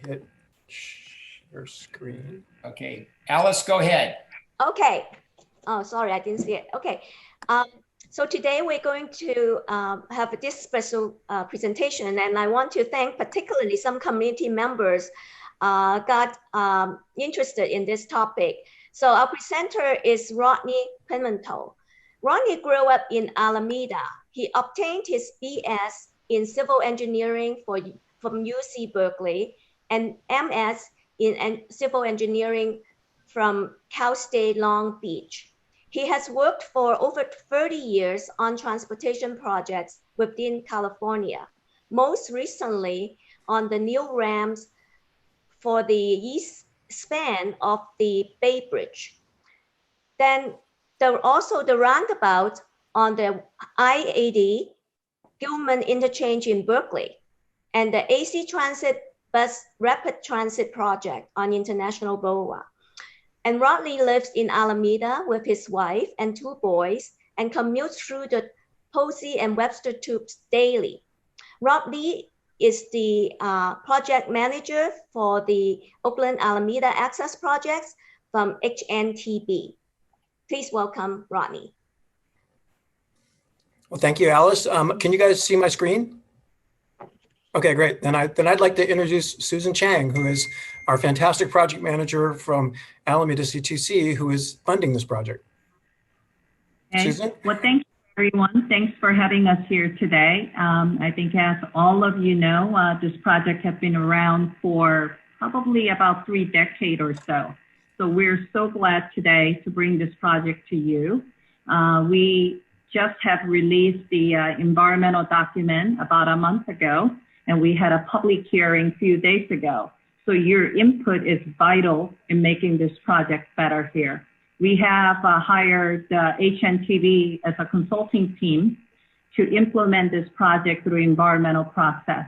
hit share screen. Okay, Alice, go ahead. Okay. Oh, sorry, I didn't see it. Okay. So today we're going to have this special presentation, and I want to thank particularly some community members got interested in this topic. So our presenter is Rodney Pimentel. Rodney grew up in Alameda. He obtained his BS in civil engineering from UC Berkeley and MS in civil engineering from Cal State Long Beach. He has worked for over 30 years on transportation projects within California, most recently on the new ramps for the east span of the Bay Bridge. Then also the roundabout on the I-80 Gilman Interchange in Berkeley, and the AC Transit Bus Rapid Transit Project on International Boulevard. And Rodney lives in Alameda with his wife and 2 boys and commutes through the Posey and Webster tubes daily. Rodney is the project manager for the Oakland Alameda Access Projects from HNTB. Please welcome Rodney. Well, thank you, Alice. Can you guys see my screen? Okay, great. Then I'd like to introduce Susan Chang, who is our fantastic project manager from Alameda C2C, who is funding this project. Okay. Susan? Well, thank you, everyone. Thanks for having us here today. I think as all of you know, this project has been around for probably about 3 decades or so. So we're so glad today to bring this project to you. We just have released the environmental document about a month ago, and we had a public hearing a few days ago. So your input is vital in making this project better here. We have hired HNTB as a consulting team to implement this project through environmental process.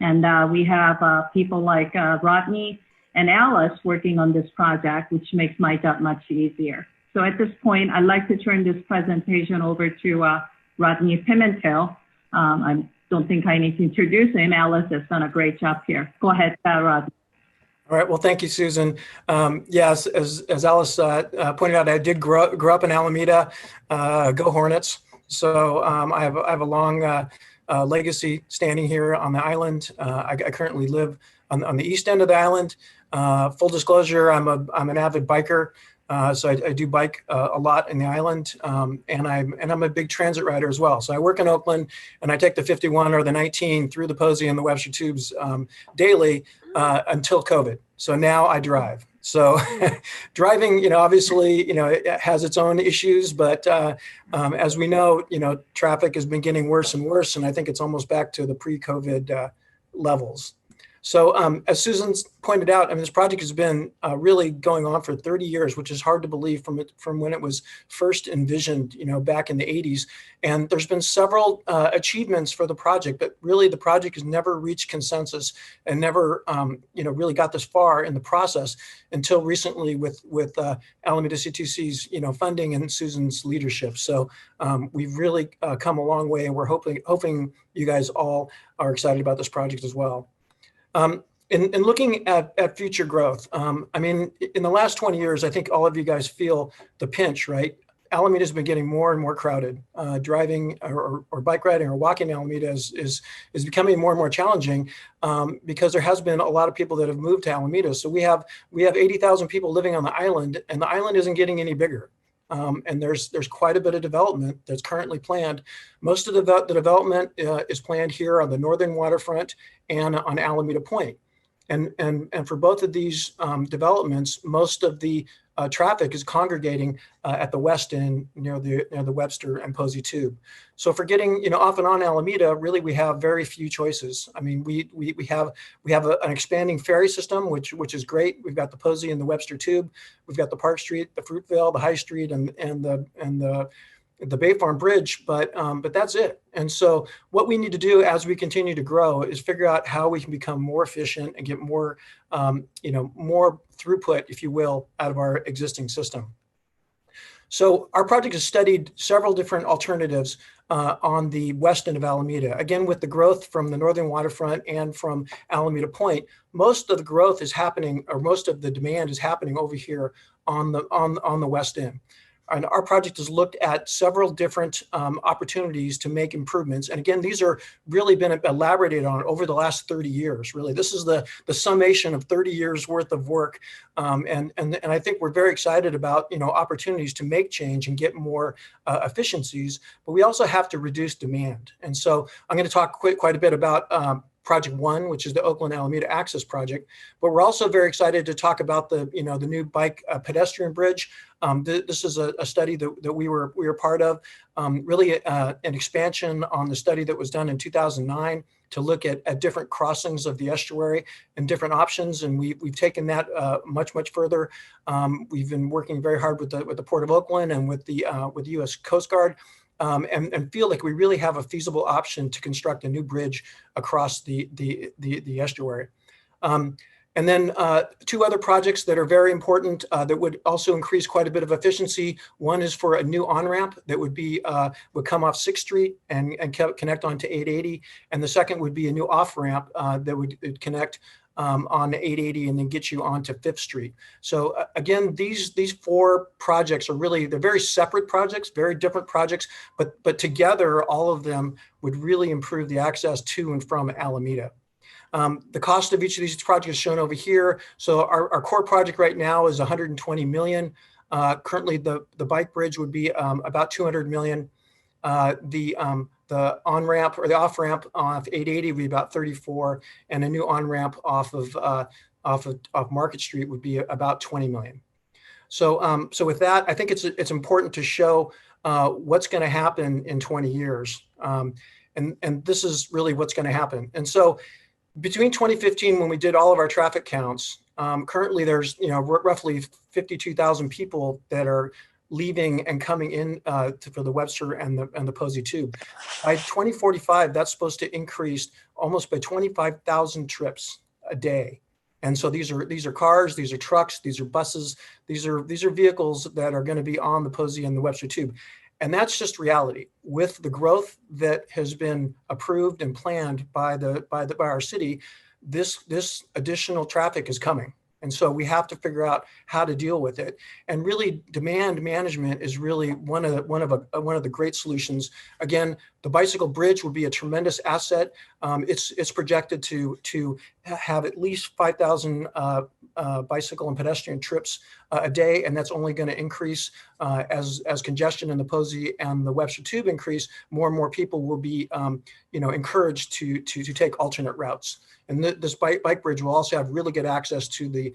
And we have people like Rodney and Alice working on this project, which makes my job much easier. So at this point, I'd like to turn this presentation over to Rodney Pimentel. I don't think I need to introduce him. Alice has done a great job here. Go ahead, Rodney. All right. Well, thank you, Susan. Yes, as Alice pointed out, I did grow up in Alameda. Go Hornets! So I have a long legacy standing here on the island. I currently live on the east end of the island. Full disclosure, I'm an avid biker. So I do bike a lot in the island, and I'm a big transit rider as well. So I work in Oakland, and I take the 51 or the 19 through the Posey and the Webster tubes daily until COVID. So now I drive. So driving, obviously, it has its own issues, but as we know, traffic has been getting worse and worse, and I think it's almost back to the pre-COVID levels. So as Susan's pointed out, this project has been really going on for 30 years, which is hard to believe from when it was first envisioned, back in the 80s. And there's been several achievements for the project, but really the project has never reached consensus and never, really got this far in the process until recently with Alameda C2C's, funding and Susan's leadership. So we've really come a long way, and we're hoping you guys all are excited about this project as well. In looking at future growth, in the last 20 years, I think all of you guys feel the pinch, right? Alameda's been getting more and more crowded. Driving or bike riding or walking Alameda is becoming more and more challenging because there has been a lot of people that have moved to Alameda. So we have 80,000 people living on the island, and the island isn't getting any bigger. And there's quite a bit of development that's currently planned. Most of the development is planned here on the northern waterfront and on Alameda Point. And for both of these developments, most of the traffic is congregating at the west end near the Webster and Posey tube. So for getting off and on Alameda, really we have very few choices. We have an expanding ferry system, which is great. We've got the Posey and the Webster tube. We've got the Park Street, the Fruitvale, the High Street, and the Bay Farm Bridge, but that's it. And so what we need to do as we continue to grow is figure out how we can become more efficient and get more, more throughput, if you will, out of our existing system. So our project has studied several different alternatives on the west end of Alameda. Again, with the growth from the northern waterfront and from Alameda Point, most of the growth is happening, or most of the demand is happening over here on the west end. And our project has looked at several different opportunities to make improvements. And again, these are really been elaborated on over the last 30 years, really. This is the summation of 30 years worth of work. And I think we're very excited about, opportunities to make change and get more efficiencies, but we also have to reduce demand. And so I'm going to talk quite a bit about Project 1, which is the Oakland Alameda Access Project, but we're also very excited to talk about the new bike pedestrian bridge. This is a study that we were part of, really an expansion on the study that was done in 2009 to look at different crossings of the estuary and different options, and we've taken that much further. We've been working very hard with the Port of Oakland and with the U.S. Coast Guard. And feel like we really have a feasible option to construct a new bridge across the estuary. And then two other projects that are very important that would also increase quite a bit of efficiency. One is for a new on-ramp that would come off 6th Street and connect onto 880. And the second would be a new off-ramp that would connect on 880 and then get you onto 5th Street. So again, these four projects they're very separate projects, very different projects, but together, all of them would really improve the access to and from Alameda. The cost of each of these projects is shown over here. So our core project right now is 120 million. Currently, the bike bridge would be about 200 million. The on-ramp or the off-ramp off 880 would be about 34, and a new on-ramp off of Market Street would be about 20 million. So with that, I think it's important to show what's going to happen in 20 years, and this is really what's going to happen. And so between 2015, when we did all of our traffic counts, currently there's roughly 52,000 people that are leaving and coming in for the Webster and the Posey Tube. By 2045, that's supposed to increase almost by 25,000 trips a day. And so these are cars, these are trucks, these are buses, these are vehicles that are going to be on the Posey and the Webster Tube. And that's just reality. With the growth that has been approved and planned by our city, this additional traffic is coming. And so we have to figure out how to deal with it. And really, demand management is really one of the great solutions. Again, the bicycle bridge would be a tremendous asset. It's projected to have at least 5,000 bicycle and pedestrian trips a day, and that's only going to increase as congestion in the Posey and the Webster Tube increase. More and more people will be, encouraged to take alternate routes. And this bike bridge will also have really good access to the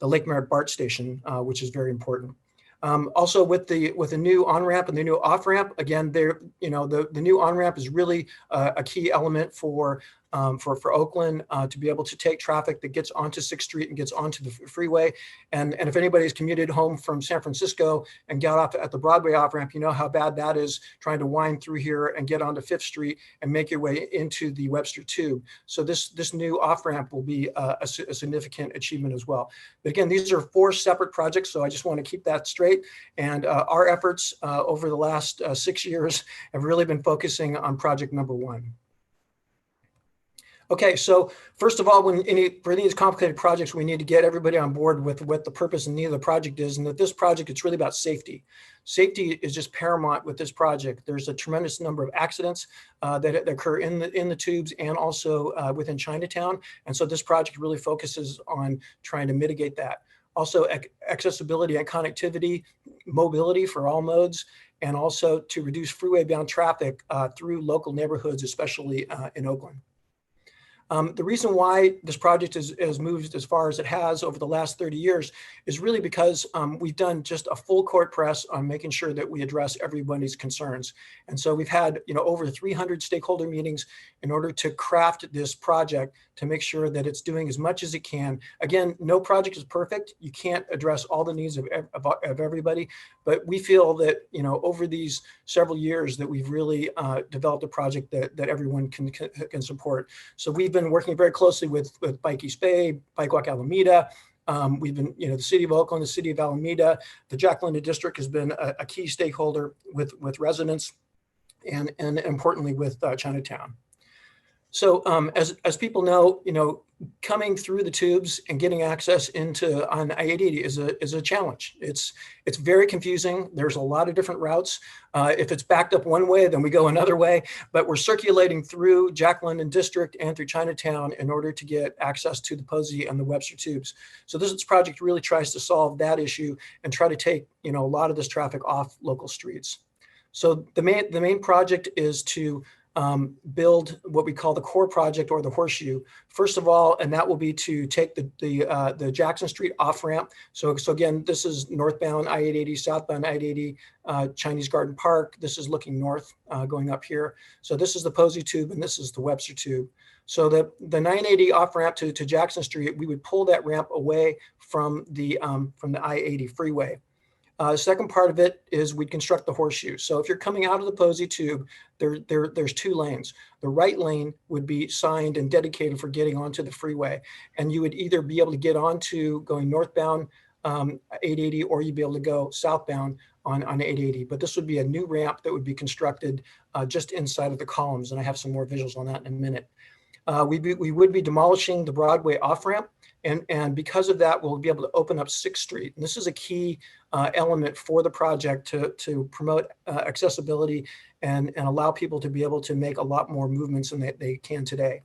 Lake Merritt BART station, which is very important. Also, with the new on-ramp and the new off-ramp, again, the new on-ramp is really a key element for Oakland to be able to take traffic that gets onto 6th Street and gets onto the freeway. And if anybody's commuted home from San Francisco and got off at the Broadway off-ramp, you know how bad that is, trying to wind through here and get onto 5th Street and make your way into the Webster Tube. So this new off-ramp will be a significant achievement as well. But again, these are four separate projects, so I just want to keep that straight. And our efforts over the last 6 years have really been focusing on project number 1. Okay, so first of all, for any of these complicated projects, we need to get everybody on board with what the purpose and need of the project is, and that this project, it's really about safety. Safety is just paramount with this project. There's a tremendous number of accidents that occur in the tubes and also within Chinatown, and so this project really focuses on trying to mitigate that. Also, accessibility and connectivity, mobility for all modes, and also to reduce freeway-bound traffic through local neighborhoods, especially in Oakland. The reason why this project has moved as far as it has over the last 30 years is really because we've done just a full court press on making sure that we address everybody's concerns. And so we've had over 300 stakeholder meetings in order to craft this project to make sure that it's doing as much as it can. Again, no project is perfect. You can't address all the needs of everybody, but we feel that over these several years that we've really developed a project that everyone can support. So we've been working very closely with Bike East Bay, Bike Walk Alameda, We've been, the city of Oakland, the city of Alameda, the Jack London district has been a key stakeholder with residents and importantly with Chinatown. So as people know, coming through the tubes and getting access into on I-880 is a challenge. It's very confusing. There's a lot of different routes. If it's backed up one way, then we go another way. But we're circulating through Jack London District and through Chinatown in order to get access to the Posey and the Webster tubes. So this project really tries to solve that issue and try to take a lot of this traffic off local streets. So the main project is to build what we call the core project or the horseshoe. First of all, and that will be to take the Jackson Street off ramp. So again, this is northbound I-880, southbound I-880, Chinese Garden Park. This is looking north, going up here. So this is the Posey tube and this is the Webster tube. So the 980 off ramp to Jackson Street, we would pull that ramp away from the I-80 freeway. The second part of it is we construct the horseshoe. So if you're coming out of the Posey tube, there's two lanes. The right lane would be signed and dedicated for getting onto the freeway. And you would either be able to get onto going northbound 880 or you'd be able to go southbound on 880. But this would be a new ramp that would be constructed just inside of the columns. And I have some more visuals on that in a minute. We would be demolishing the Broadway off-ramp. And because of that, we'll be able to open up 6th Street. And this is a key element for the project to promote accessibility and allow people to be able to make a lot more movements than they can today.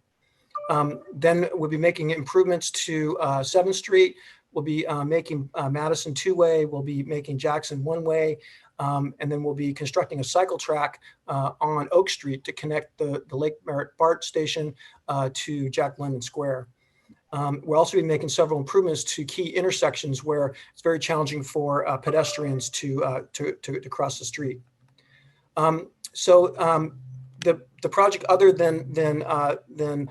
Then we'll be making improvements to 7th Street. We'll be making Madison 2-way. We'll be making Jackson 1-way. And then we'll be constructing a cycle track on Oak Street to connect the Lake Merritt BART station to Jack London Square. We'll also be making several improvements to key intersections where it's very challenging for pedestrians to cross the street. The project, other than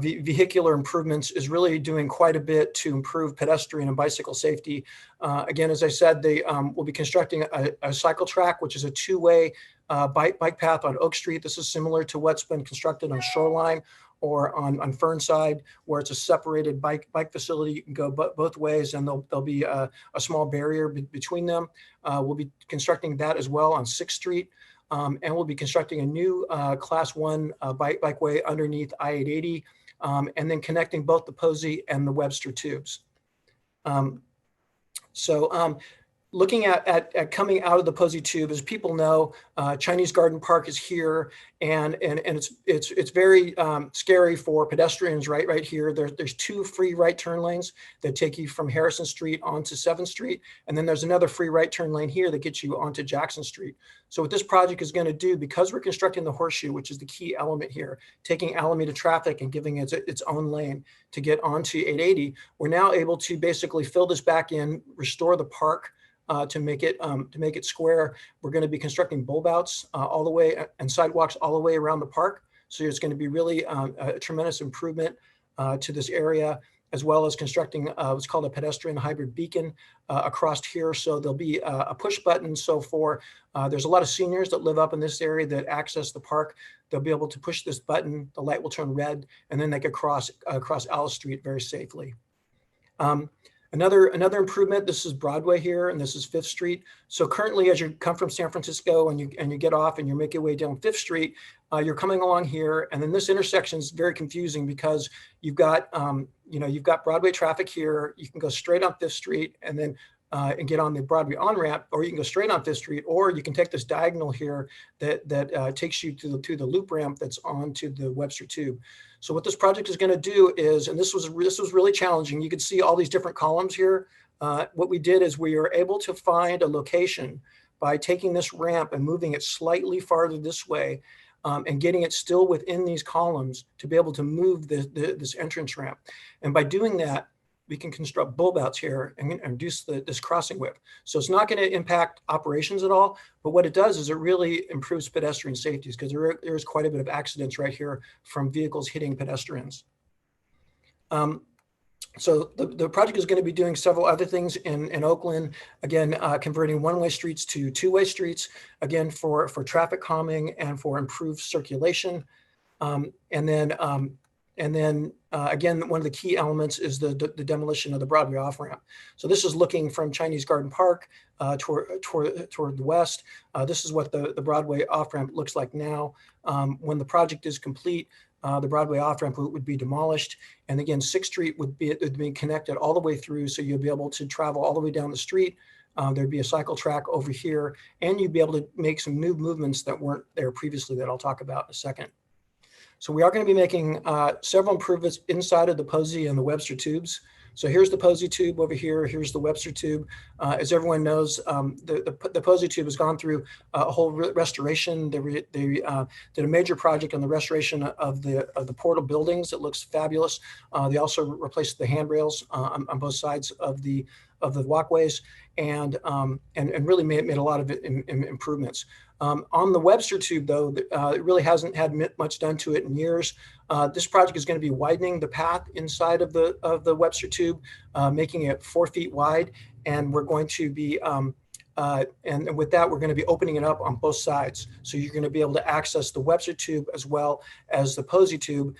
vehicular improvements, is really doing quite a bit to improve pedestrian and bicycle safety. Again, as I said, we'll be constructing a cycle track, which is a 2-way bike path on Oak Street. This is similar to what's been constructed on Shoreline or on Fernside, where it's a separated bike facility. You can go both ways, and there'll be a small barrier between them. We'll be constructing that as well on 6th Street. And we'll be constructing a new Class 1 bikeway underneath I-880, and then connecting both the Posey and the Webster tubes. Looking at coming out of the Posey tube, as people know, Chinese Garden Park is here, and it's very scary for pedestrians right here. There's 2 free right turn lanes that take you from Harrison Street onto 7th Street, and then there's another free right turn lane here that gets you onto Jackson Street. So what this project is going to do, because we're constructing the horseshoe, which is the key element here, taking Alameda traffic and giving it its own lane to get onto 880, we're now able to basically fill this back in, restore the park. To make it square. We're going to be constructing bulb outs all the way and sidewalks all the way around the park. So it's going to be really a tremendous improvement to this area, as well as constructing what's called a pedestrian hybrid beacon across here. So there'll be a push button. So there's a lot of seniors that live up in this area that access the park. They'll be able to push this button, the light will turn red, and then they can cross Alice Street very safely. Another improvement, this is Broadway here, and this is 5th Street. So currently, as you come from San Francisco and you get off and you make your way down 5th Street, you're coming along here, and then this intersection is very confusing because you've got Broadway traffic here. You can go straight on 5th Street and then and get on the Broadway on-ramp, or you can go straight on 5th Street, or you can take this diagonal here that takes you to the loop ramp that's onto the Webster tube. So what this project is going to do is, and this was really challenging. You can see all these different columns here. What we did is we were able to find a location by taking this ramp and moving it slightly farther this way, and getting it still within these columns to be able to move this entrance ramp. And by doing that, we can construct bulb outs here and reduce this crossing width. So it's not going to impact operations at all, but what it does is it really improves pedestrian safety, because there is quite a bit of accidents right here from vehicles hitting pedestrians. So the project is going to be doing several other things in Oakland, again, converting 1-way streets to 2-way streets, again, for traffic calming and for improved circulation. And And then again, one of the key elements is the demolition of the Broadway off-ramp. So this is looking from Chinese Garden Park toward the west. This is what the Broadway off-ramp looks like now. When the project is complete, the Broadway off-ramp would be demolished. And again, 6th Street would be connected all the way through. So you'll be able to travel all the way down the street. There'd be a cycle track over here, and you'd be able to make some new movements that weren't there previously that I'll talk about in a second. So we are going to be making several improvements inside of the Posey and the Webster tubes. So here's the Posey tube over here. Here's the Webster tube. As everyone knows, the Posey tube has gone through a whole restoration. They did a major project on the restoration of the portal buildings. It looks fabulous. They also replaced the handrails on both sides of the walkways, and really made a lot of improvements. On the Webster tube, though, it really hasn't had much done to it in years. This project is going to be widening the path inside of the Webster tube, making it 4 feet wide, and we're going to be and with that, we're going to be opening it up on both sides. So you're going to be able to access the Webster tube as well as the Posey tube.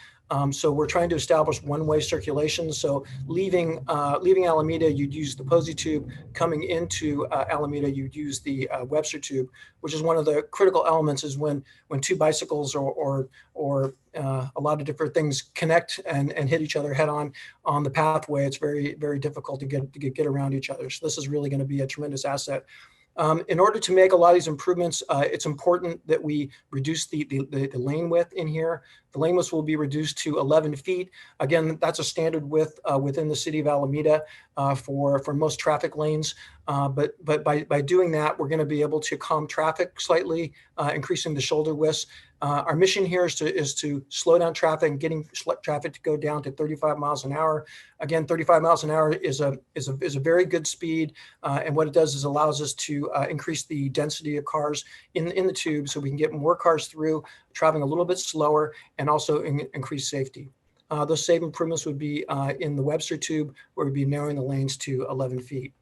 So we're trying to establish one-way circulation. So leaving Alameda, you'd use the Posey tube. Coming into Alameda, you'd use the Webster tube, which is one of the critical elements. Is when two bicycles or a lot of different things connect and hit each other head on the pathway. It's very, very difficult to get around each other. So this is really going to be a tremendous asset. In order to make a lot of these improvements, it's important that we reduce the lane width in here. The lane width will be reduced to 11 feet. Again, that's a standard width within the city of Alameda for most traffic lanes. But by doing that, we're going to be able to calm traffic slightly, increasing the shoulder widths. Our mission here is to slow down traffic and getting traffic to go down to 35 miles an hour. Again, 35 miles an hour is a very good speed, and what it does is allows us to increase the density of cars in the tube, so we can get more cars through, traveling a little bit slower, and also increase safety. Those same improvements would be in the Webster tube, where we'd be narrowing the lanes to 11 feet.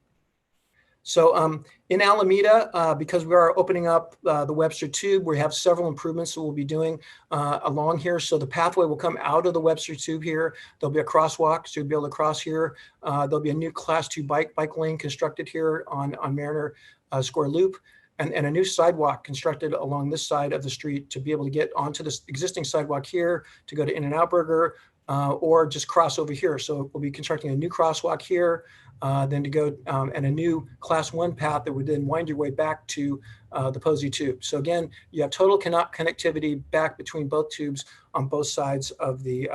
So in Alameda, because we are opening up the Webster tube, we have several improvements that we'll be doing along here. So the pathway will come out of the Webster tube here. There'll be a crosswalk, so you'll be able to cross here. There'll be a new Class 2 bike lane constructed here on Mariner Square Loop, and a new sidewalk constructed along this side of the street to be able to get onto this existing sidewalk here to go to In-N-Out Burger, or just cross over here. So we'll be constructing a new crosswalk here, then to go and a new Class 1 path that would then wind your way back to the Posey tube. So again, you have total connectivity back between both tubes on both sides of the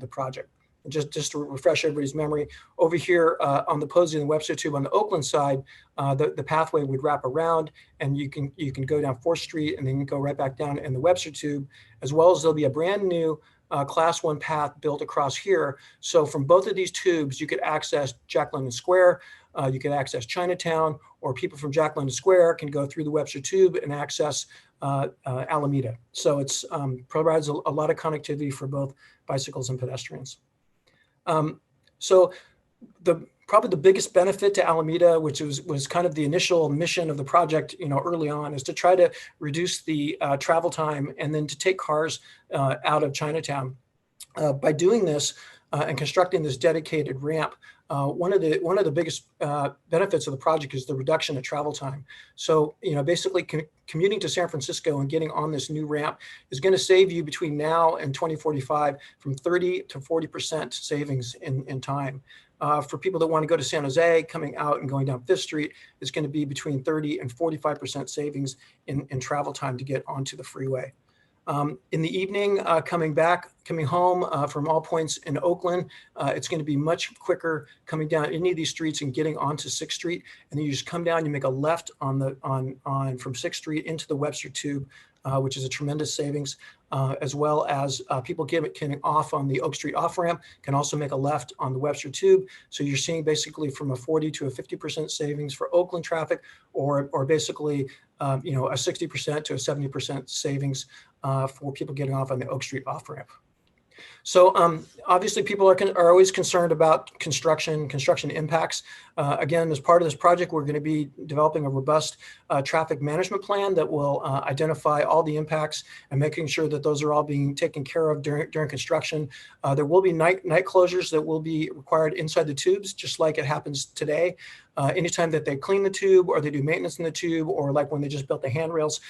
project. And just to refresh everybody's memory, over here on the Posey and the Webster tube on the Oakland side, the pathway would wrap around, and you can go down 4th Street and then you go right back down in the Webster tube, as well as there'll be a brand new Class 1 path built across here. So from both of these tubes, you could access Jack London Square, you could access Chinatown, or people from Jack London Square can go through the Webster tube and access Alameda. So it's provides a lot of connectivity for both bicycles and pedestrians. So probably the biggest benefit to Alameda, which was kind of the initial mission of the project, early on, is to try to reduce the travel time and then to take cars out of Chinatown. By doing this and constructing this dedicated ramp, one of the biggest benefits of the project is the reduction of travel time. So, basically commuting to San Francisco and getting on this new ramp is going to save you between now and 2045 from 30 to 40% savings in time. For people that want to go to San Jose, coming out and going down 5th Street is going to be between 30 and 45% savings in travel time to get onto the freeway. In the evening, coming home from all points in Oakland, it's going to be much quicker coming down any of these streets and getting onto 6th Street. And then you just come down, you make a left from 6th Street into the Webster tube, which is a tremendous savings, as well as people getting off on the Oak Street off-ramp can also make a left on the Webster tube. So you're seeing basically from a 40 to a 50% savings for Oakland traffic, or basically a 60% to a 70% savings for people getting off on the Oak Street off-ramp. So obviously people are always concerned about construction impacts. Again, as part of this project, we're going to be developing a robust traffic management plan that will identify all the impacts and making sure that those are all being taken care of during construction. There will be night closures that will be required inside the tubes, just like it happens today. Anytime that they clean the tube or they do maintenance in the tube, or like when they just built the handrails,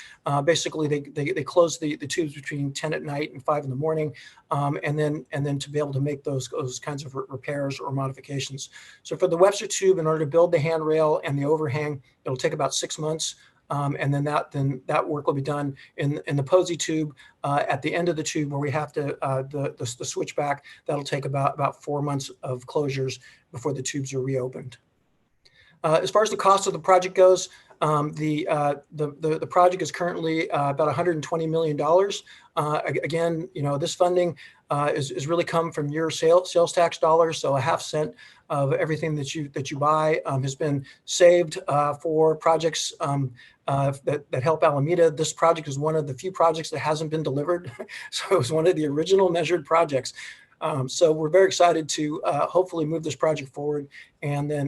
basically they close the tubes between 10 at night and 5 in the morning, and then to be able to make those kinds of repairs or modifications. So for the Webster tube, in order to build the handrail and the overhang, it'll take about 6 months. And then that work will be done in the Posey tube at the end of the tube, where we have to the switchback. That'll take about 4 months of closures before the tubes are reopened. As far as the cost of the project goes, the project is currently about $120 million. Again, this funding is really come from your sales tax dollars. So a half cent of everything that you buy has been saved for projects that help Alameda. This project is one of the few projects that hasn't been delivered. So it was one of the original measured projects. So we're very excited to hopefully move this project forward and then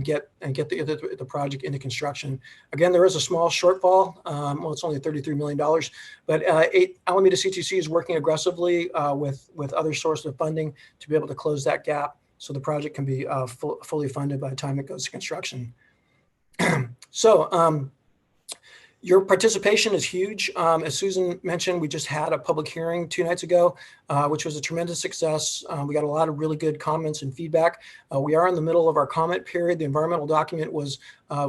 get the project into construction. Again, there is a small shortfall. Well, it's only $33 million, but Alameda CTC is working aggressively with other sources of funding to be able to close that gap, so the project can be fully funded by the time it goes to construction. So your participation is huge. As Susan mentioned, we just had a public hearing 2 nights ago, which was a tremendous success. We got a lot of really good comments and feedback. We are in the middle of our comment period. The environmental document was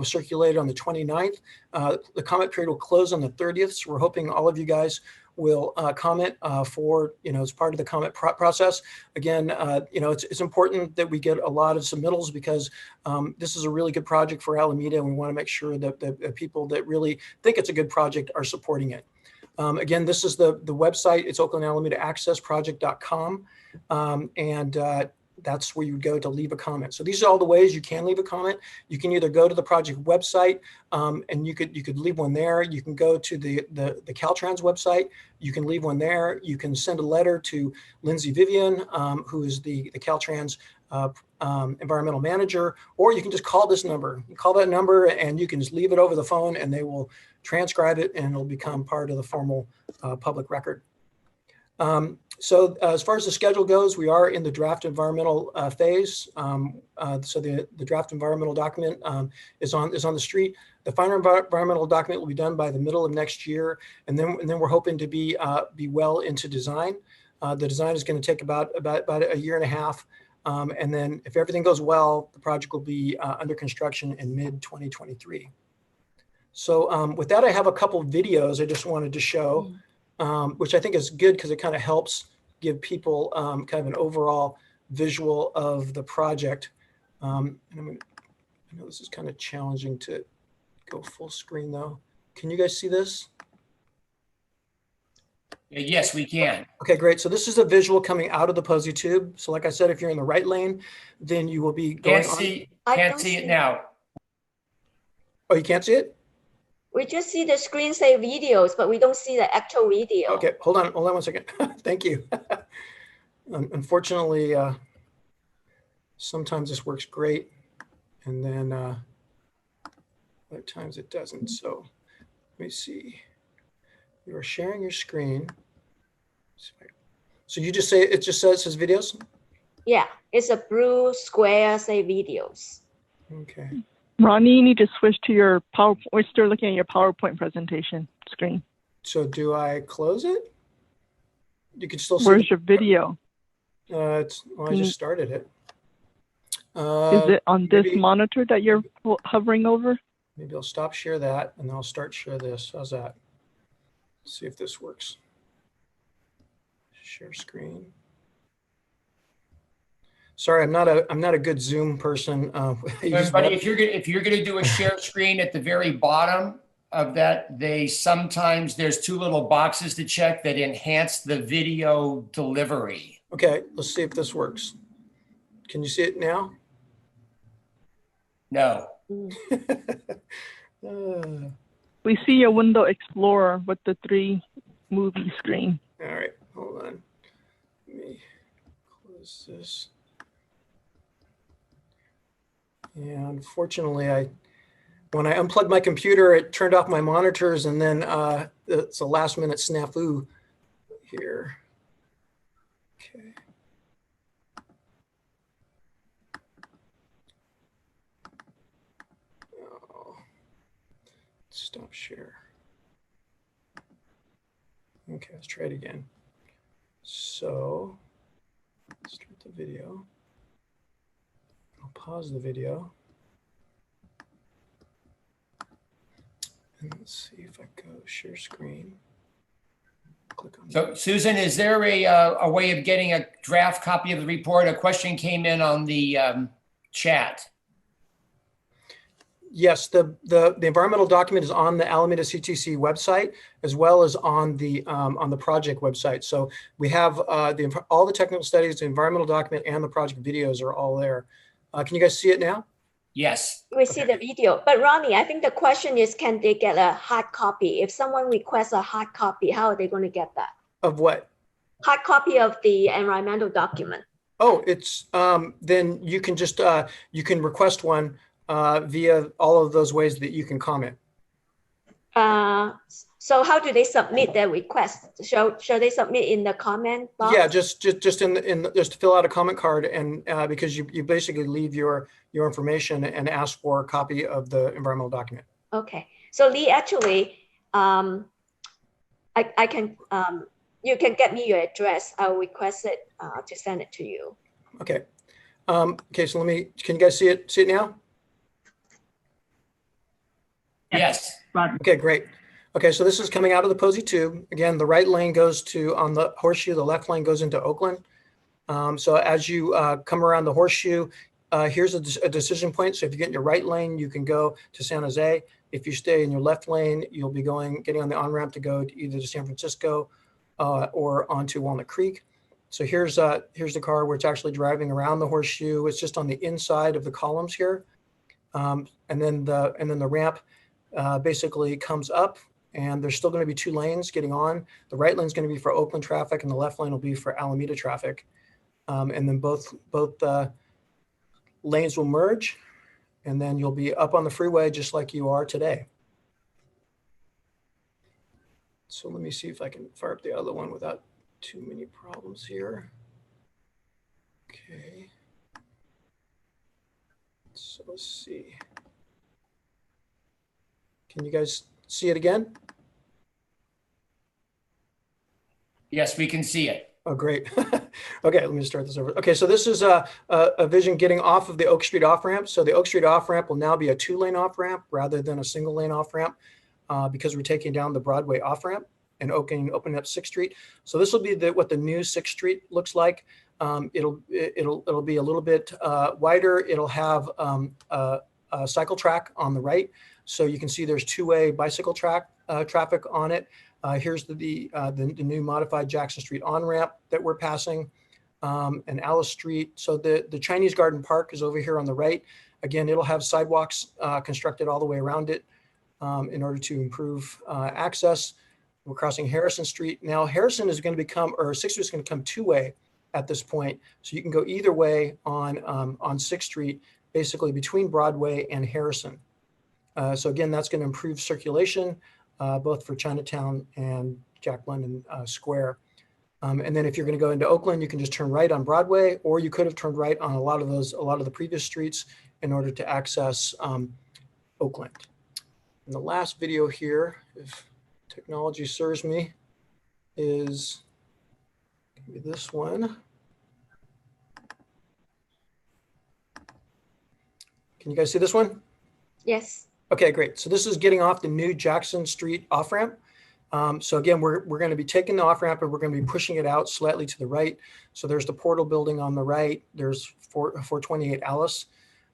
circulated on the 29th. The comment period will close on the 30th. So we're hoping all of you guys will comment for, as part of the comment process. Again, it's important that we get a lot of submittals, because this is a really good project for Alameda, and we want to make sure that the people that really think it's a good project are supporting it. Again, this is the website. It's OaklandAlamidaAccessProject.com, and that's where you would go to leave a comment. So these are all the ways you can leave a comment. You can either go to the project website, and you could leave one there. You can go to the Caltrans website. You can leave one there. You can send a letter to Lindsay Vivian, who is the Caltrans environmental manager, or you can just call this number. You call that number and you can just leave it over the phone, and they will transcribe it and it'll become part of the formal public record. So as far as the schedule goes, we are in the draft environmental phase. So the draft environmental document is on the street. The final environmental document will be done by the middle of next year, and then we're hoping to be well into design. The design is going to take about a year and a half, and then if everything goes well, the project will be under construction in mid-2023. So with that, I have a couple videos I just wanted to show. Which I think is good because it kind of helps give people kind of an overall visual of the project. And I know this is kind of challenging to go full screen though. Can you guys see this? Yes, we can. Okay, great. So this is a visual coming out of the Posey tube. So like I said, if you're in the right lane, then you will be going Can't see it now. Oh, you can't see it? We just see the screen say videos, but we don't see the actual video. Okay, hold on 1 second. Thank you. Unfortunately, sometimes this works great, and then other times it doesn't. So let me see. You are sharing your screen. So you just say, it says videos? Yeah, it's a blue square say videos. Okay. Ronnie, you need to switch to your PowerPoint. We're still looking at your PowerPoint presentation screen. So do I close it? You can still see. Where's your video? I just started it. Is it on this monitor that you're hovering over? Maybe I'll stop share that, and then I'll start share this. How's that? Let's see if this works. Share screen. Sorry, I'm not a good Zoom person. Everybody, if you're gonna do a share screen at the very bottom of that, sometimes there's 2 little boxes to check that enhance the video delivery. Okay, let's see if this works. Can you see it now? No. We see your window explorer with the 3 movie screen. All right, hold on. Let me this. And fortunately, when I unplugged my computer, it turned off my monitors, and then it's a last minute snafu here. Okay. Oh. Stop share. Okay, let's try it again. So, start the video. I'll pause the video. And let's see if I go share screen. Click on So Susan, is there a way of getting a draft copy of the report? A question came in on the chat. Yes, the environmental document is on the Alameda CTC website, as well as on the project website. So we have all the technical studies, the environmental document, and the project videos are all there. Can you guys see it now? Yes. We see the video, but Ronnie, I think the question is, can they get a hard copy? If someone requests a hard copy, how are they going to get that? Of what? Hard copy of the environmental document. Oh, it's then you can just you can request one via all of those ways that you can comment. So how do they submit their request? Shall they submit in the comment box? Yeah, just fill out a comment card, and because you basically leave your information and ask for a copy of the environmental document. Okay, so Lee, actually, I can you can get me your address. I'll request it to send it to you. Okay. Okay, so can you guys see it now? Yes. Okay, great. Okay, so this is coming out of the Posey tube. Again, the right lane goes on the horseshoe, the left lane goes into Oakland. So as you come around the horseshoe, here's a decision point. So if you get in your right lane, you can go to San Jose. If you stay in your left lane, you'll be getting on the on-ramp to go either to San Francisco or onto Walnut Creek. So here's the car where it's actually driving around the horseshoe. It's just on the inside of the columns here. And then the ramp basically comes up, and there's still going to be two lanes getting on. The right lane is going to be for Oakland traffic, and the left lane will be for Alameda traffic. And then both lanes will merge, and then you'll be up on the freeway just like you are today. So let me see if I can fire up the other one without too many problems here. Okay. So let's see. Can you guys see it again? Yes, we can see it. Oh, great. Okay, let me start this over. Okay, so this is a vision getting off of the Oak Street off-ramp. So the Oak Street off-ramp will now be a 2-lane off-ramp rather than a single-lane off-ramp because we're taking down the Broadway off-ramp and opening up 6th Street. So this will be what the new 6th Street looks like. It'll be a little bit wider. It'll have a cycle track on the right. So you can see there's two-way bicycle traffic on it. Here's the new modified Jackson Street on-ramp that we're passing, and Alice Street. So the Chinese Garden Park is over here on the right. Again, it'll have sidewalks constructed all the way around it in order to improve access. We're crossing Harrison Street. Now Harrison is going to become, or 6th Street is going to become two-way at this point. So you can go either way on 6th Street, basically between Broadway and Harrison. So again, that's going to improve circulation, both for Chinatown and Jack London Square. And then if you're going to go into Oakland, you can just turn right on Broadway, or you could have turned right on a lot of the previous streets in order to access Oakland. And the last video here, if technology serves me, is this one. Can you guys see this one? Yes. Okay, great. So this is getting off the new Jackson Street off-ramp. So again, we're going to be taking the off-ramp and we're going to be pushing it out slightly to the right. So there's the Portal building on the right. There's 428 Alice.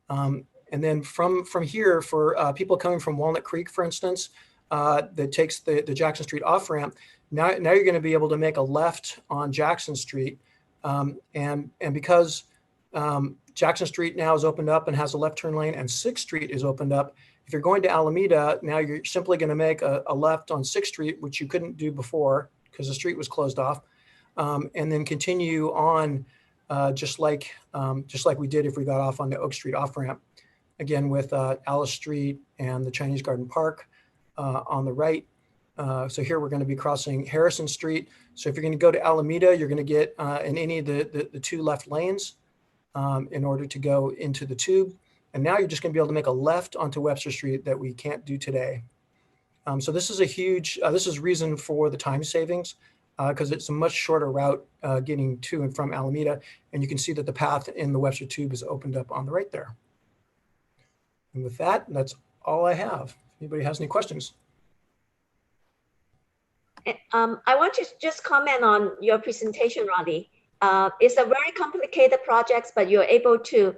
And then from here, for people coming from Walnut Creek, for instance, that takes the Jackson Street off-ramp, now you're going to be able to make a left on Jackson Street. And because Jackson Street now is opened up and has a left turn lane, and 6th Street is opened up, if you're going to Alameda, now you're simply going to make a left on 6th Street, which you couldn't do before because the street was closed off, and then continue on just like we did if we got off on the Oak Street off-ramp. Again, with Alice Street and the Chinese Garden Park on the right. So here we're going to be crossing Harrison Street. So if you're going to go to Alameda, you're going to get in any of the two left lanes in order to go into the tube. And now you're just going to be able to make a left onto Webster Street that we can't do today. So this is a huge, this is reason for the time savings because it's a much shorter route getting to and from Alameda. And you can see that the path in the Webster Tube is opened up on the right there. And with that, that's all I have. If anybody has any questions. I want to just comment on your presentation, Roddy. It's a very complicated project, but you're able to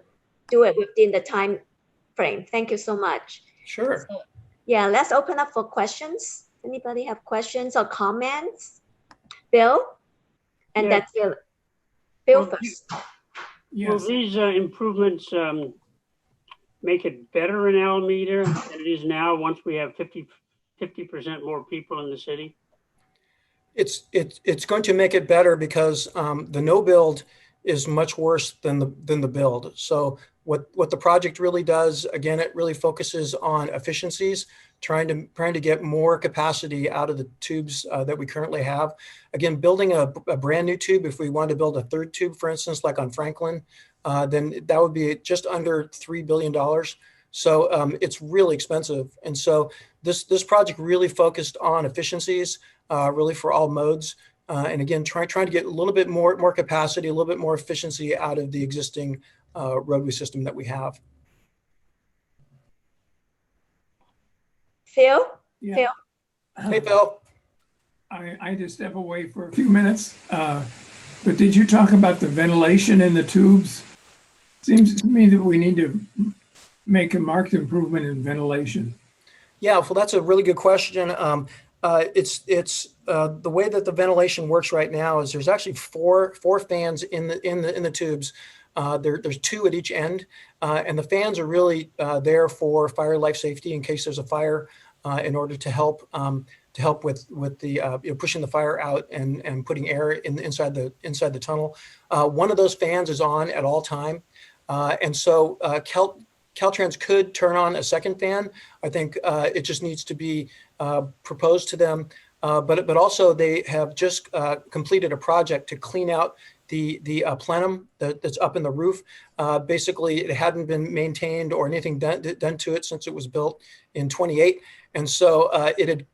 do it within the time frame. Thank you so much. Sure. So, yeah, let's open up for questions. Anybody have questions or comments? Bill? And Yeah. that's your Bill first. Yes. Will these improvements make it better in Alameda than it is now once we have 50% more people in the city? It's going to make it better because the no build is much worse than the build. So what the project really does, again, it really focuses on efficiencies, trying to get more capacity out of the tubes that we currently have. Again, building a brand new tube, if we wanted to build a third tube, for instance, like on Franklin, then that would be just under $3 billion. So it's really expensive. And so this project really focused on efficiencies, really for all modes. And again, trying to get a little bit more capacity, a little bit more efficiency out of the existing roadway system that we have. Phil? Yeah. Phil? Hey, Phil. I had to step away for a few minutes, but did you talk about the ventilation in the tubes? Seems to me that we need to make a marked improvement in ventilation. Yeah, well, that's a really good question. It's the way that the ventilation works right now is there's actually four fans in the tubes. There's two at each end, and the fans are really there for fire life safety in case there's a fire, in order to help with the pushing the fire out and putting air inside the tunnel. One of those fans is on at all time, and so Caltrans could turn on a second fan. I think it just needs to be proposed to them. But also they have just completed a project to clean out the plenum that's up in the roof. Basically, it hadn't been maintained or anything done to it since it was built in 28. And so it had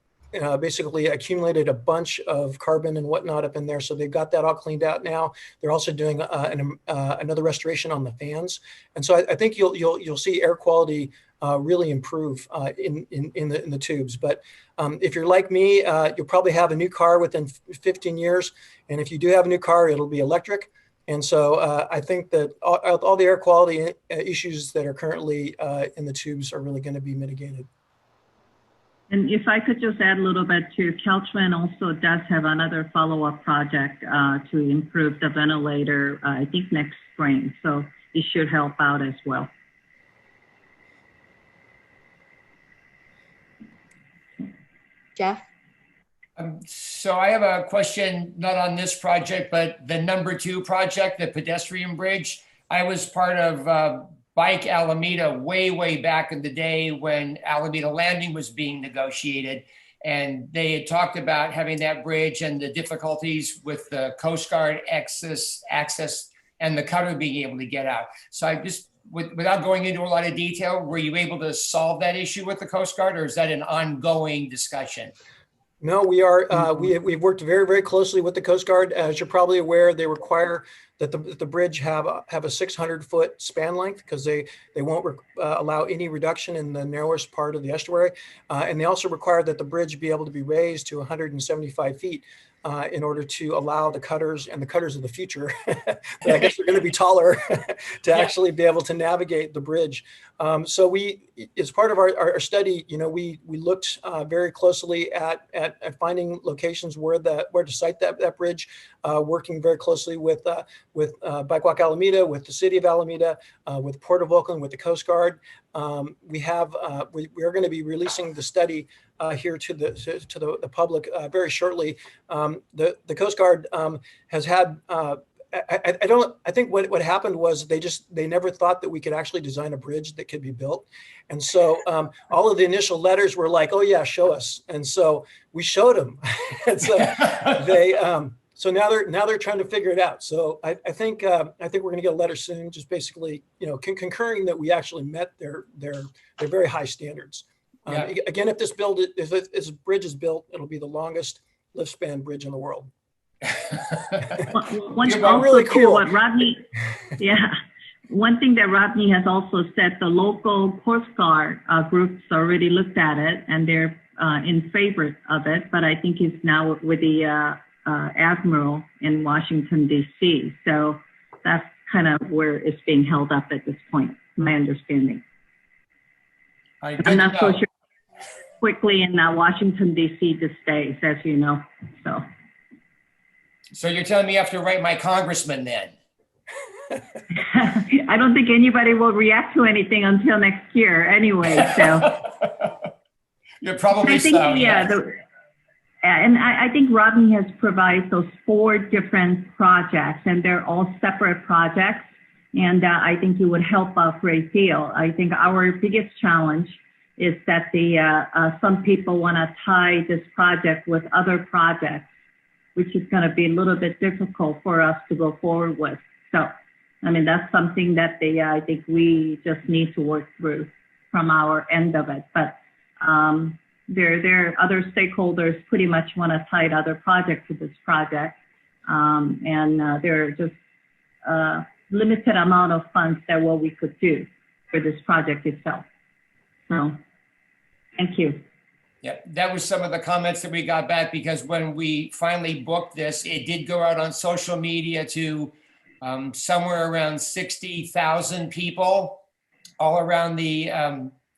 basically accumulated a bunch of carbon and whatnot up in there. So they've got that all cleaned out now. They're also doing another restoration on the fans. And so I think you'll see air quality really improve in the tubes. But if you're like me, you'll probably have a new car within 15 years. And if you do have a new car, it'll be electric. And so I think that all the air quality issues that are currently in the tubes are really going to be mitigated. And if I could just add a little bit to, Caltrans also does have another follow-up project to improve the ventilator, I think next spring. So it should help out as well. Jeff? So I have a question, not on this project, but the number 2 project, the pedestrian bridge. I was part of Bike Alameda way back in the day when Alameda Landing was being negotiated. And they had talked about having that bridge and the difficulties with the Coast Guard access and the cutter being able to get out. So I just, without going into a lot of detail, were you able to solve that issue with the Coast Guard, or is that an ongoing discussion? No, we are. We've worked very closely with the Coast Guard. As you're probably aware, they require that the bridge have a 600-foot span length because they won't allow any reduction in the narrowest part of the estuary, and they also require that the bridge be able to be raised to 175 feet. In order to allow the cutters and the cutters of the future, but I guess they're going to be taller, to actually be able to navigate the bridge. So we, as part of our study, we looked very closely at finding locations where to site that bridge, working very closely with Bike Walk Alameda, with the City of Alameda, with Port of Oakland, with the Coast Guard. We are going to be releasing the study here to the public very shortly. The Coast Guard has had I think what happened was they never thought that we could actually design a bridge that could be built. And so all of the initial letters were like, oh yeah, show us. And so we showed them. And so so now they're trying to figure it out. So I think we're going to get a letter soon, just basically, concurring that we actually met their very high standards. Again, if this bridge is built, it'll be the longest lift span bridge in the world. One thing that Rodney has also said, the local Coast Guard groups already looked at it and they're in favor of it, but I think he's now with the Admiral in Washington, D.C. So that's kind of where it's being held up at this point, my understanding. I'm not so sure quickly in Washington, D.C. these days, as you know, So you're telling me I have to write my congressman then? I don't think anybody will react to anything until next year anyway, so. You're probably and I think Rodney has provided those 4 different projects, and they're all separate projects, and I think it would help a great deal. I think our biggest challenge is that some people want to tie this project with other projects, which is going to be a little bit difficult for us to go forward with. So, I mean, that's something that I think we just need to work through from our end of it. But there are other stakeholders pretty much want to tie other projects to this project. And there are just limited amount of funds that what we could do for this project itself. So, thank you. Yeah, that was some of the comments that we got back, because when we finally booked this, it did go out on social media to somewhere around 60,000 people all around the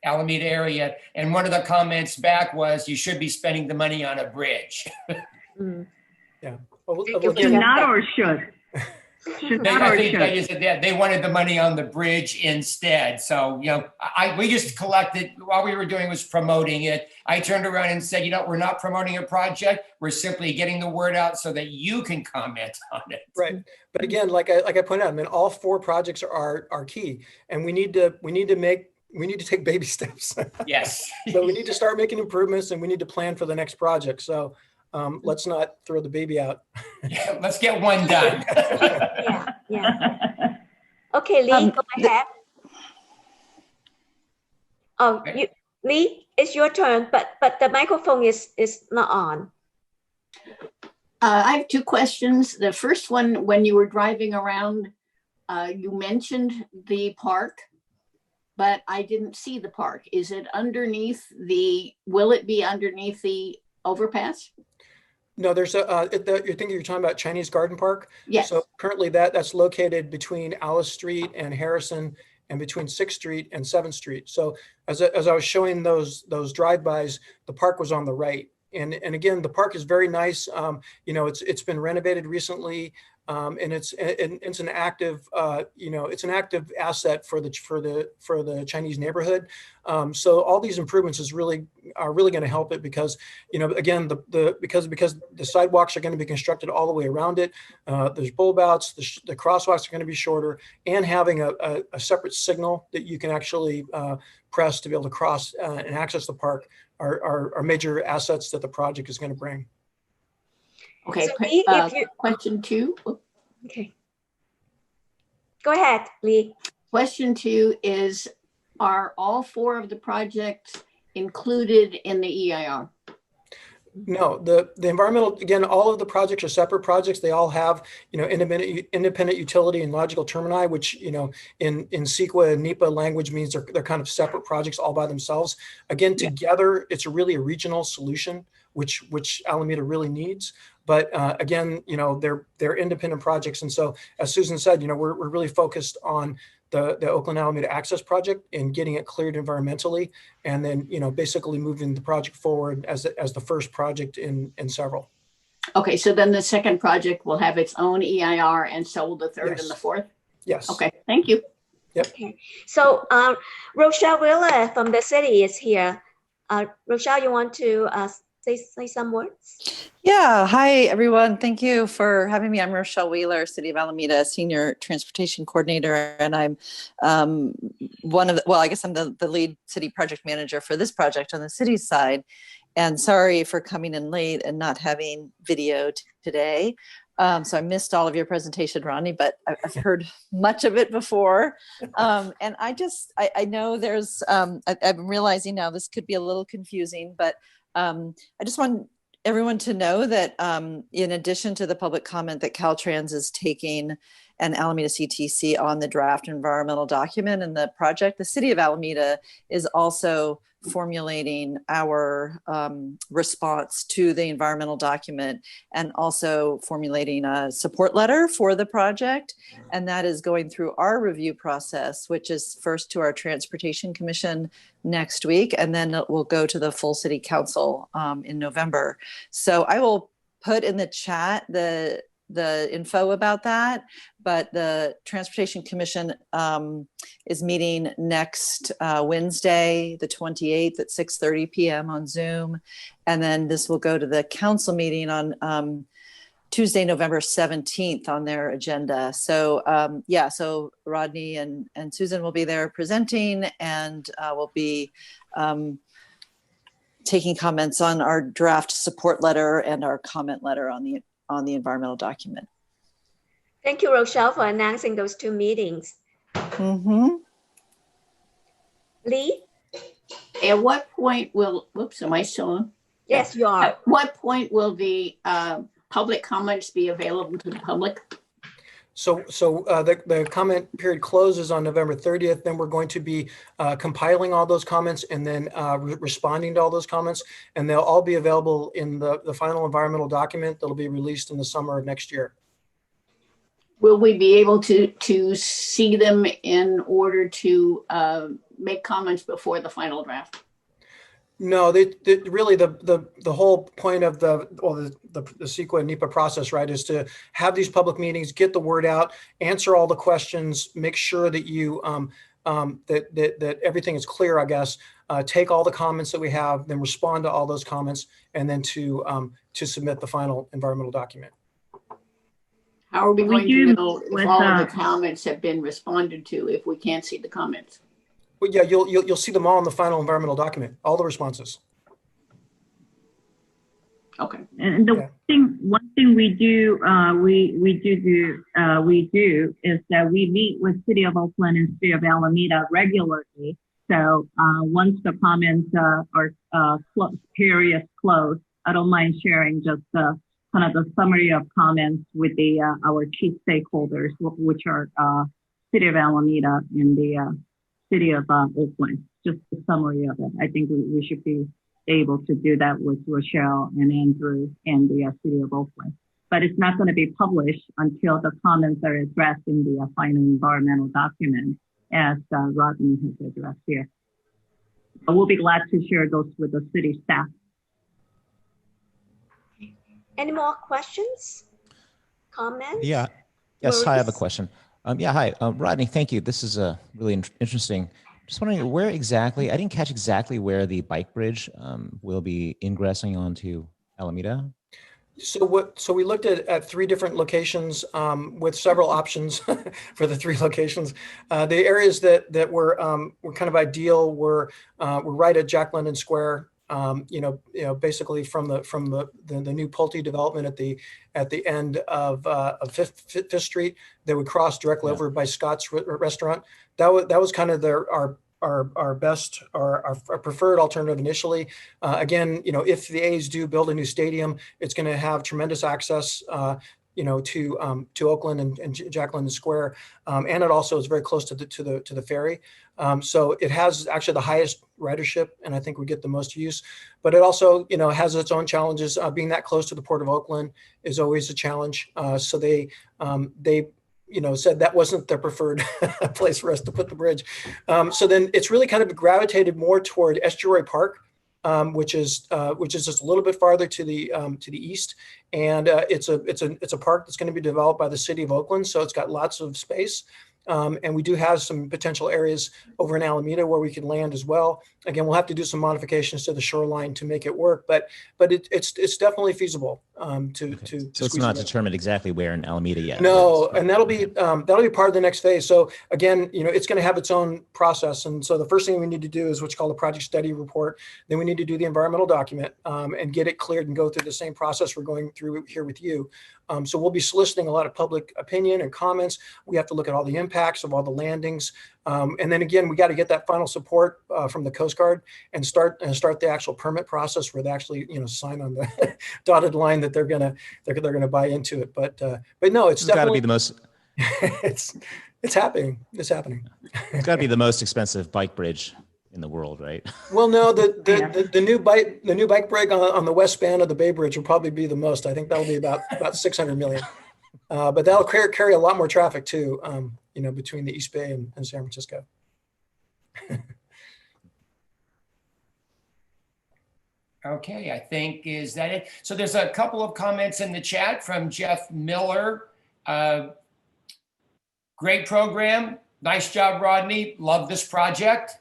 Alameda area. And one of the comments back was, you should be spending the money on a bridge. Yeah. Should not or should? They wanted the money on the bridge instead. So, we just collected, all we were doing was promoting it. I turned around and said, we're not promoting a project. We're simply getting the word out so that you can comment on it. Right. But again, like I pointed out, I mean, all 4 projects are key, and we need to take baby steps. Yes. So we need to start making improvements, and we need to plan for the next project. So let's not throw the baby out. Yeah, let's get one done. Yeah. Okay, Lee, go ahead. Oh, Lee, it's your turn, but the microphone is not on. I have 2 questions. The first one, when you were driving around, you mentioned the park, but I didn't see the park. Is it underneath will it be underneath the overpass? No, there's you're talking about Chinese Garden Park? Yes. So currently that's located between Alice Street and Harrison, and between 6th Street and 7th Street. So as I was showing those drive-bys, the park was on the right. And again, the park is very nice. It's been renovated recently, and it's an active it's an active asset for the Chinese neighborhood. So all these improvements are really going to help it, because again, because the sidewalks are going to be constructed all the way around it. There's bulb outs, the crosswalks are going to be shorter, and having a separate signal that you can actually press to be able to cross and access the park are major assets that the project is going to bring. Okay, so question 2. Okay. Go ahead, Lee. Question 2 is, are all 4 of the projects included in the EIR? No, the environmental, again, all of the projects are separate projects. They all have, independent utility and logical termini, which, in CEQA and NEPA language means they're kind of separate projects all by themselves. Again, together, it's really a regional solution, which Alameda really needs. But again, they're independent projects. And so, as Susan said, we're really focused on the Oakland Alameda Access Project and getting it cleared environmentally, and then basically moving the project forward as the first project in several. Okay, so then the second project will have its own EIR, and so will the third and the fourth? Yes. Okay, thank you. Yep. Okay, so Rochelle Wheeler from the city is here. Rochelle, you want to say some words? Yeah. Hi, everyone. Thank you for having me. I'm Rochelle Wheeler, City of Alameda Senior Transportation Coordinator, and I'm I guess I'm the lead city project manager for this project on the city side. And sorry for coming in late and not having video today. So I missed all of your presentation, Rodney, but I've heard much of it before. And I know there's, I'm realizing now this could be a little confusing, but I just want everyone to know that in addition to the public comment that Caltrans is taking and Alameda CTC on the draft environmental document and the project, the City of Alameda is also formulating our response to the environmental document and also formulating a support letter for the project. And that is going through our review process, which is first to our Transportation Commission next week, and then it will go to the full City Council in November. So I will put in the chat the info about that, but the Transportation Commission is meeting next Wednesday, the 28th at 6:30 p.m. on Zoom. And then this will go to the council meeting on Tuesday, November 17th on their agenda. So so Rodney and Susan will be there presenting, and we'll be taking comments on our draft support letter and our comment letter on the environmental document. Thank you, Rochelle, for announcing those two meetings. Mm-hmm. Lee? At what point will, whoops, am I still on? Yes, you are. At what point will the public comments be available to the public? So the comment period closes on November 30th. Then we're going to be compiling all those comments and then responding to all those comments. And they'll all be available in the final environmental document that'll be released in the summer of next year. Will we be able to see them in order to make comments before the final draft? No, really the whole point of the CEQA NEPA process, right, is to have these public meetings, get the word out, answer all the questions, make sure that you that everything is clear, I guess, take all the comments that we have, then respond to all those comments, and then to submit the final environmental document. How are we going to know if all of the comments have been responded to if we can't see the comments? Well, yeah, you'll see them all in the final environmental document, all the responses. Okay. And the one thing we do is that we meet with City of Oakland and City of Alameda regularly. So once the comments period closed, I don't mind sharing just kind of the summary of comments with our key stakeholders, which are City of Alameda and the City of Oakland. Just a summary of it. I think we should be able to do that with Rochelle and Andrew and the City of Oakland. But it's not going to be published until the comments are addressed in the final environmental document, as Rodney has addressed here. But we'll be glad to share those with the city staff. Any more questions? Comments? Yeah. Yes. Hi, I have a question. Hi, Rodney. Thank you. This is really interesting. Just wondering where exactly, I didn't catch exactly where the bike bridge will be ingressing onto Alameda. So we looked at three different locations with several options for the three locations. The areas that were kind of ideal were right at Jack London Square. Basically from the new Pulte development at the end of Fifth Street, they would cross directly over by Scott's restaurant. That was kind of our best, our preferred alternative initially. Again, if the A's do build a new stadium, it's going to have tremendous access, to Oakland and Jack London Square, and it also is very close to the ferry. So it has actually the highest ridership, and I think we get the most use. But it also, has its own challenges. Being that close to the Port of Oakland is always a challenge. So they said that wasn't their preferred place for us to put the bridge. So then it's really kind of gravitated more toward Estuary Park, which is just a little bit farther to the east, and it's a park that's going to be developed by the City of Oakland. So it's got lots of space, And we do have some potential areas over in Alameda where we can land as well. Again, we'll have to do some modifications to the shoreline to make it work, but it's definitely feasible to So it's squeeze not it in. determined exactly where in Alameda yet. No, and that'll be part of the next phase. So again, it's going to have its own process. And so the first thing we need to do is what's called a project study report. Then we need to do the environmental document and get it cleared and go through the same process we're going through here with you. So we'll be soliciting a lot of public opinion and comments. We have to look at all the impacts of all the landings. And then again, we got to get that final support from the Coast Guard and start the actual permit process where they actually, sign on the dotted line that they're gonna buy into it. But no, it's got to definitely be the most. it's happening. It's happening. It's got to be the most expensive bike bridge in the world, right? Well, no, the new bike bridge on the west span of the Bay Bridge will probably be the most. I think that'll be about 600 million. But that'll carry a lot more traffic too, between the East Bay and San Francisco. Okay, I think, is that it? So there's a couple of comments in the chat from Jeff Miller. Great program. Nice job, Rodney. Love this project.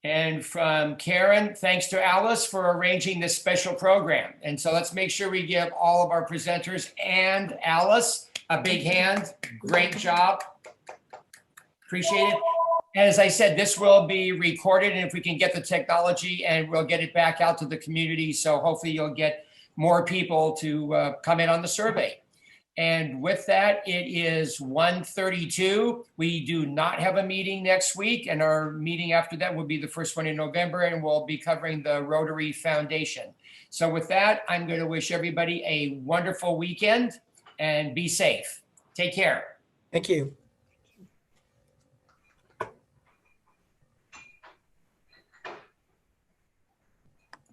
And from Karen, thanks to Alice for arranging this special program. And so let's make sure we give all of our presenters and Alice a big hand. Great job. Appreciate it. As I said, this will be recorded, and if we can get the technology, and we'll get it back out to the community. So hopefully you'll get more people to come in on the survey. And with that, it is 1:32. We do not have a meeting next week, and our meeting after that will be the first one in November, and we'll be covering the Rotary Foundation. So with that, I'm going to wish everybody a wonderful weekend and be safe. Take care. Thank you.